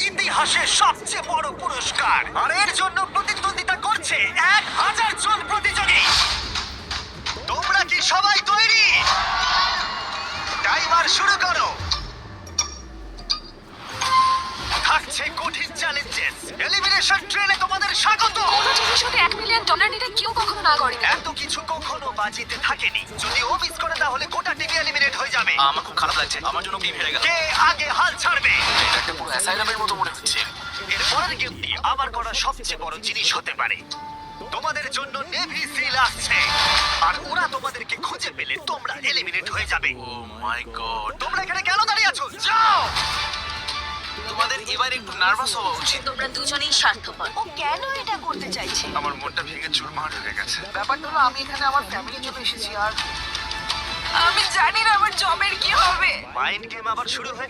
ইতিহাসের সবচেয়ে বড় পুরস্কার, আর এর জন্য প্রতিদ্বন্দ্বিতা করছে 1000 জন প্রতিযোগী। তোমরা কি সবাই তৈরি? টাইমার শুরু করো। থাকছে কঠিন চ্যালেঞ্জেস। এলিমিনেশন ট্রেনে তোমাদের স্বাগত। কোনো টিভির সাথে $1 মিলিয়ন নিতে কেউ কখনো না করে। এত কিছু কখনো বাজিতে থাকেনি। যদি ও মিস করে তাহলে গোটা টিভি এলিমিনেট হয়ে যাবে। আমার খুব খারাপ লাগছে, আমার জন্য টিম হেরে গেল। কে আগে হাল ছাড়বে? এটা একটা পুরো অ্যাসাইলামের মতো মনে হচ্ছে। এর পরের গেমটি আমার করা সবচেয়ে বড় জিনিস হতে পারে। তোমাদের জন্য নেভি সিল আসছে, আর ওরা তোমাদেরকে খুঁজে পেলে তোমরা এলিমিনেট হয়ে যাবে। ও মাই গড, তোমরা এখানে কেন দাঁড়িয়ে আছো? যাও! তোমাদের এবার একটু নার্ভাস হওয়া উচিত। তোমরা দুজনেই স্বার্থপর। ও কেন এটা করতে চাইছে? আমার মনটা ভেঙে চুরমার হয়ে গেছে। ব্যাপারটা হলো আমি এখানে আমার ফ্যামিলির জন্য এসেছি আর আমি জানি না আমার জবের কি হবে। মাইন্ড গেম আবার শুরু হয়ে